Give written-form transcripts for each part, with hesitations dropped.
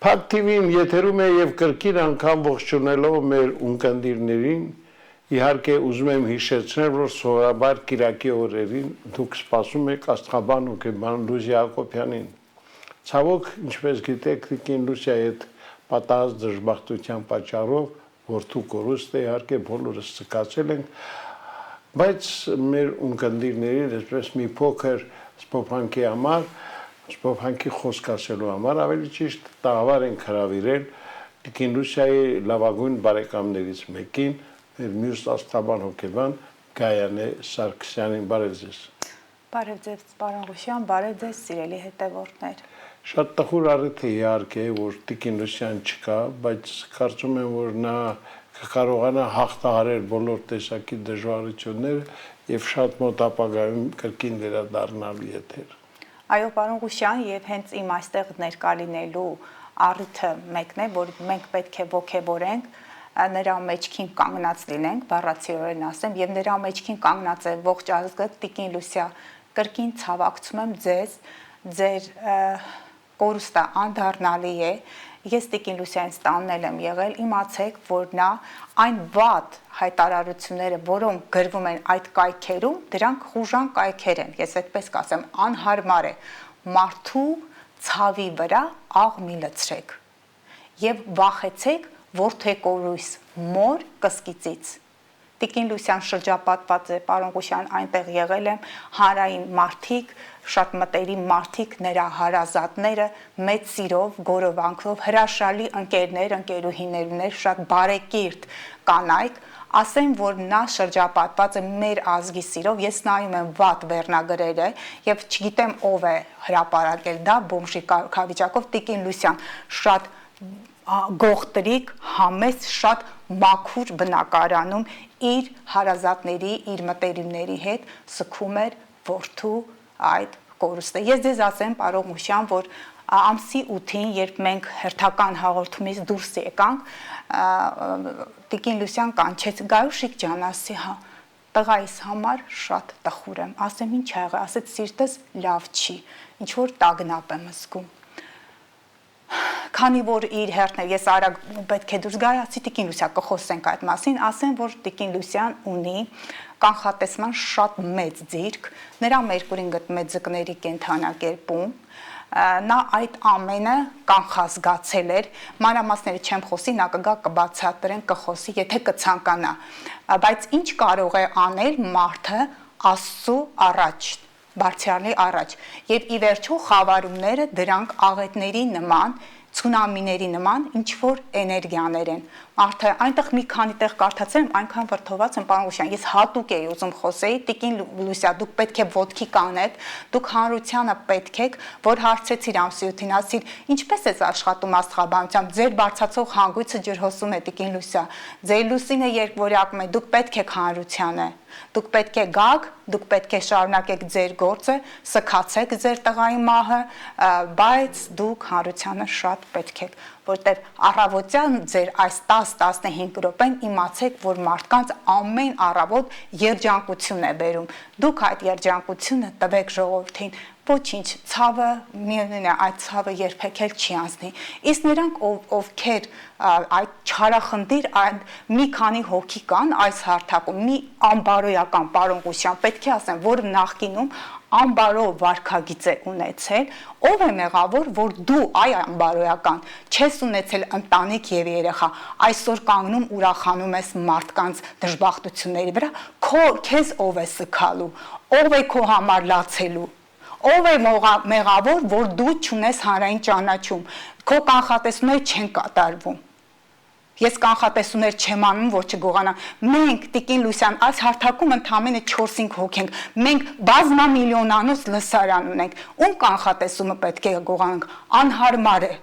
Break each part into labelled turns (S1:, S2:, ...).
S1: Փակ TV-ն եթերում է եւ կրկին անգամ ողջունելով մեր ունկնդիրներին, իհարկե ուզում եմ հիշեցնել, որ սովորաբար Կիրակի օրերին դուք սպասում եք աստղաբան հոգեբան Լուսիա Հակոբյանին։ Ցավոք, ինչպես գիտեք, Տիկին Լուսիայի հետ պատահած դժբախտության պատճառով որդու կորուստը իհարկե բոլորս ցկացել ենք, բայց մեր ունկնդիրներին այսպես մի փոքր սփոփանքի համար Սփոփանքի խոսք ասելու համար ավելի ճիշտ տաղավար ենք հրավիրել Տիկին Լուսիայի լավագույն բարեկամներից մեկին, մեր մյուս աստղաբան հոգեբան Գայանե Սարգսյանին։ Բարև ձեզ։
S2: Բարև ձեզ, պարոն Ղուշյան, բարև ձեզ, սիրելի հետևորդներ։
S1: Շատ տխուր առիթ է իհարկե, որ Տիկին Լուսիան չկա, բայց կարծում եմ, որ նա կկարողանա հաղթահարել բոլոր տեսակի դժվարությունները եւ շատ մոտ ապագայում կրկին վերադառնալ եթեր։
S2: Այո, պարոն Ղուշյան, եւ հենց իմ այստեղ ներկա լինելու առիթը մեկն է, որ մենք պետք է ողջևորենք, նրա մեջքին կանգնած լինենք, բառացիորեն ասեմ, եւ նրա մեջքին կանգնած է ողջ ազգը, Տիկին Լուսիա, կրկին ցավակցում եմ ձեզ, ձեր կորուստը անդառնալի է, ես Տիկին Լուսիային ստաննել եմ եղել, իմացեք, որ նա այն վատ հայտարարությունները, որոնք գրվում են այդ կայքերում, դրանք խուժան կայքեր են, ես այդպես կասեմ, անհարմար է, մարդու ցավի վրա աղ մի լցրեք եւ վախեցեք որդեկորույս մոր կսկիծից։ Տիկին Լուսիան շրջապատված է, պարոն Ղուշյան, այնտեղ եղել եմ, հանրային մարդիկ, շատ մտերիմ մարդիկ, նրա հարազատները, մեծ սիրով, գորովանքով, հրաշալի ընկերներ, ընկերուհիներ, շատ բարեկիրթ կանայք, ասեմ, որ նա շրջապատված է մեր ազգի սիրով, ես նայում եմ վատ վերնագրերը եւ չգիտեմ ով է հրապարակել դա բոմժի կարգավիճակով, Տիկին Լուսիան շատ գողտրիկ, համեստ, շատ մաքուր բնակարանում իր հարազատների, իր մտերիմների հետ սկում էր որդու այդ կորուստը։ Ես ձեզ ասեմ, պարոն Ղուշյան, որ ամսի 8-ին, երբ մենք հերթական հաղորդումից դուրս եկանք, Տիկին Լուսիան կանչեց Գայուշիկ ջան, ասի, հա, տղայիս համար շատ տխուր եմ, ասեմ ինչ ա եղել, ասեց սիրտս լավ չի, ինչ որ տագնապ եմ զգում։ Քանի որ իր հերթն է, ես արագ պետք է դուրս գայի, ասի Տիկին Լուսիա, կխոսենք այդ մասին, ասեմ, որ Տիկին Լուսիան ունի կանխատեսման շատ մեծ ձիրք, նրա Մերկուրին գտնվում է ձկների կենդանակերպում, նա այդ ամենը կանխազգացել էր, մանրամասները չեմ խոսի, նա կգա կբացատրեն, կխոսի, եթե կցանկանա, բայց ինչ կարող է անել մարդը Աստծո առաջ, Բարձրյալի առաջ, եւ ի վերջո խավարումները դրանք աղետների նման, ցունամիների նման ինչ որ էներգիաներ են։ Մարդը այնտեղ մի քանի տեղ կարդացել եմ, այնքան վրդոված եմ, պարոն Ղուշյան, ես հատուկ էի ուզում խոսեի, Տիկին Լուսիա, դուք պետք է ոտքի կանեք, դուք հանրությանը պետք եք, որ հարցեցիր ամսիութին, ասիր, ինչպես է աշխատում աստղաբանությամբ, ձեր բարձացող հանգույցը ջրհոսում է, Տիկին Լուսիա, ձեր լուսինը երկվորյակում է, դուք պետք եք հանրությանը, դուք պետք է գաք, դուք պետք է շարունակեք ձեր գործը, սքացեք ձեր տղայի մահը, բայց դուք հանրությանը շատ պետք եք, որտեղ առավոտյան ձեր այս 10-15 րոպեն իմացեք, որ մարդկանց ամեն առավոտ երջանկություն է բերում, դուք այդ երջանկությունը տվեք ժողովրդին, ոչինչ, ցավը միևնույն է, այդ ցավը երբեք էլ չի անցնի, իսկ նրանք ովքեր այդ չարախնդիր մի քանի հոգի կան այս հարթակում, մի անբարոյական, պարոն Ղուշյան, պետք է ասեմ, որ նախկինում անբարո վարքագիծ է ունեցել, ով է մեղավոր, որ դու այ անբարոյական չես ունեցել ընտանիք եւ երեխա, այսօր կանգնում ուրախանում ես մարդկանց դժբախտությունների վրա, քեզ ով է սքալու, ով է քո համար լացելու, ով է մեղավոր, որ դու չունես հանրային ճանաչում, քո կանխատեսումները չեն կատարվում։ Ես կանխատեսումներ չեմ անում, որ չգողանամ։ Մենք Տիկին Լուսիան այս հարթակում ընդամենը 4-5 հոգ ենք։ Մենք բազմամիլիոնանոց լսարան ունենք։ Ում կանխատեսումը պետք է գողանանք։ Անհարմար է։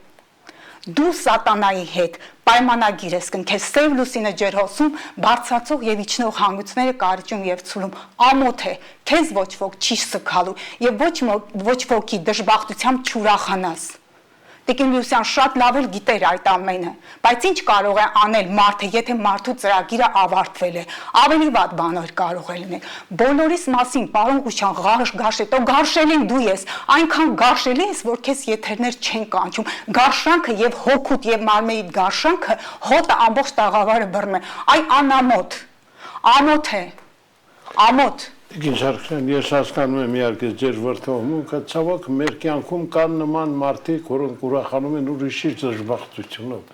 S2: Դու սատանայի հետ պայմանագիր ես կնքել, սև լուսինը ջրհոսում, բարձրացող եւ իջնող հանգույցները կարճում եւ ցուլում, ամոթ է, քեզ ոչ ոք չի սքալու եւ ոչ ոքի դժբախտությամբ չուրախանաս։ Տիկին Լուսյան շատ լավ էլ գիտեր այդ ամենը, բայց ինչ կարող է անել մարդը, եթե մարդու ծրագիրը ավարտվել է, ավելի վատ բաներ կարող է լինել։ Բոլորիս մասին, պարոն Ղուշյան, գարշետո գարշելին դու ես, այնքան գարշելի ես, որ քեզ եթերներ չեն կանչում։ Գարշանքը եւ հոգուտ եւ մարմնիդ գարշանքը հոտը ամբողջ տաղավարը բռնում է։ Այ անամոթ, ամոթ է, ամոթ։
S1: Տիկին Սարգսյան, ես հասկանում եմ իհարկե ձեր վրդովմունքը, ցավոք մեր կյանքում կան նման մարդիկ, որոնք ուրախանում են ուրիշի դժբախտությունով,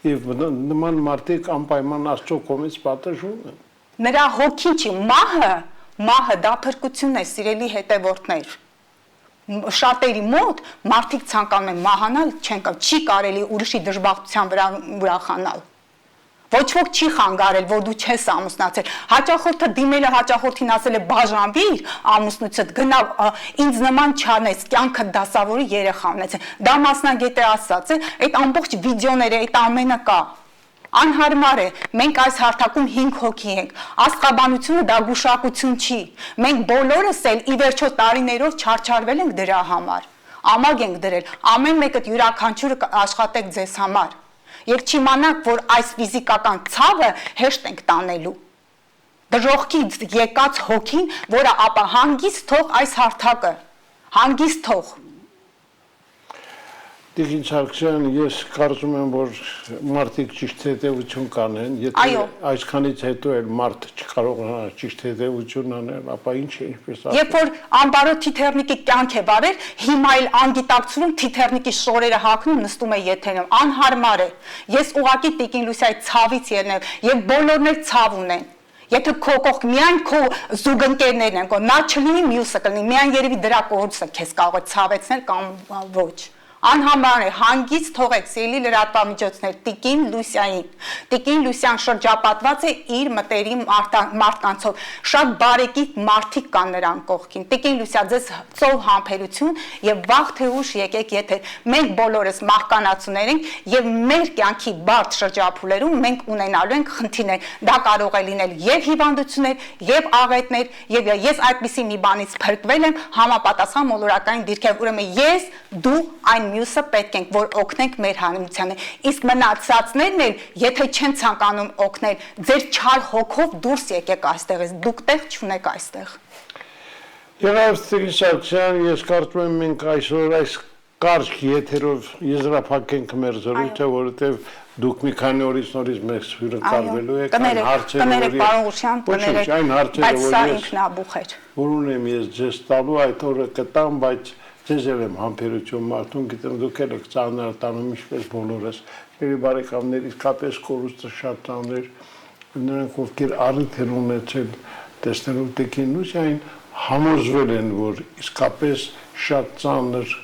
S1: եւ նման մարդիկ անպայման Աստծո կողմից պատժվում են։
S2: Նրա հոգին չի, մահը դա փրկությունն է, սիրելի հետևորդներ։ Շատերի մոտ մարդիկ ցանկանում են մահանալ, չի կարելի ուրիշի դժբախտության վրա ուրախանալ։ Ոչ ոք չի խանգարել, որ դու չես ամուսնացել։ Հաճախորդը դիմելը հաճախորդին ասել է բաժանվիր ամուսնությունդ, գնա ինձ նման չանես, կյանքը դասավորի երեխա ունեցել։ Դա մասնագետը ասած է, այդ ամբողջ վիդեոները, այդ ամենը կա։ Անհարմար է, մենք այս հարթակում 5 հոգի ենք, աստղաբանությունը դա գուշակություն չի, մենք բոլորս էլ ի վերջո տարիներով չարչարվել ենք դրա համար, ամագ ենք դրել, ամեն մեկը յուրաքանչյուրը աշխատեք ձեզ համար, և չիմանաք, որ այս ֆիզիկական ցավը հեշտ ենք տանելու, դժոխքից եկած հոգին, որը ապա հանգիստ թող այս հարթակը, հանգիստ թող։
S1: Տիկին Սարգսյան, ես կարծում եմ, որ մարդիկ ճիշտ հետևություն կանեն, եթե այսքանից հետո էլ մարդ չկարողանա ճիշտ հետևություն անել, ապա ինչ է, ինչպես ասել։
S2: Երբ որ անբարոյ Թիթեռնիկի կյանք է վարել, հիմա էլ անգիտակցում Թիթեռնիկի շորերը հագնում նստում է եթերում, անհարմար է։ Ես ուղղակի Տիկին Լուսիայի ցավից ելնեմ, եւ բոլորն էլ ցավ ունեն։ Եթե քո կողք միայն քո զուգընկերներն են, նա չլինի, մյուսը կլինի, միայն երևի դրա կողմը քեզ կարող է ցավեցնել կամ ոչ։ Անհամար է, հանգիստ թողեք սիրելի լրատվամիջոցներ Տիկին Լուսիային։ Տիկին Լուսյան շրջապատված է իր մտերիմ մարդկանցով, շատ բարեկից մարդիկ կան նրան կողքին։ Տիկին Լուսիա, ձեզ ծով համբերություն եւ վաղ թե ուշ եկեք եթեր։ Մենք բոլորս մահկանացուներ ենք եւ մեր կյանքի բարդ շրջափուլերում մենք ունենալու ենք խնդիրներ։ Դա կարող է լինել եւ հիվանդություններ, եւ աղետներ, եւ ես այդպիսի մի բանից փրկվել եմ համապատասխան մոլորակային դիրքերով։ Ուրեմն ես, դու, այն մյուսը պետք ենք, որ օգնենք մեր հանրությանը, իսկ մնացածներն էլ, եթե չեն ցանկանում օգնել, ձեր չար հոգով դուրս եկեք այստեղից, դուք տեղ չունեք այստեղ։
S1: Եղավ Տիկին Սարգսյան, ես կարծում եմ մենք այսօր այս կարճ եթերով եզրափակենք մեր զրույցը, որովհետև դուք մի քանի օրից նորից մեզ հյուրը կարվելու եք, այն հարցերը, որ ունեմ ես ձեզ տալու այդ օրը կտամ, բայց ձեզ էլ եմ համբերություն մարդուն, գիտեմ դուք էլ եք ծանր տանում ինչպես բոլորս, մեր բարեկամներ իսկապես կորուստը շատ ծանր, նրանք ովքեր առիթ են ունեցել տեսնելով Տիկին Լուսիային, համոզվել են, որ իսկապես շատ ծանր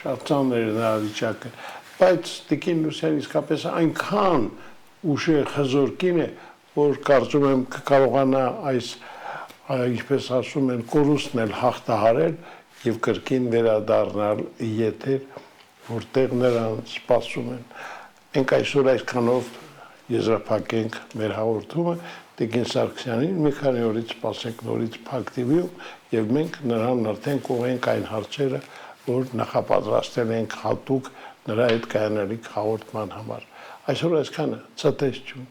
S1: է նրա վիճակը, բայց Տիկին Լուսիան իսկապես այնքան ուժեղ հզոր կին է, որ կարծում եմ կկարողանա այս, ինչպես ասում են, կորուստն էլ հաղթահարել և կրկին վերադառնալ եթեր, որտեղ նրան սպասում են։ Մենք այսօր այսքանով եզրափակենք մեր հաղորդումը, Տիկին Սարգսյանին մի քանի օրից սպասենք նորից Փակ TV-ում և մենք նրան արդեն կուղենք այն հարցերը, որ նախապատրաստել ենք հատուկ նրա հետ կայանալիք հաղորդման համար։ Այսօր այսքանը, ցտեսություն։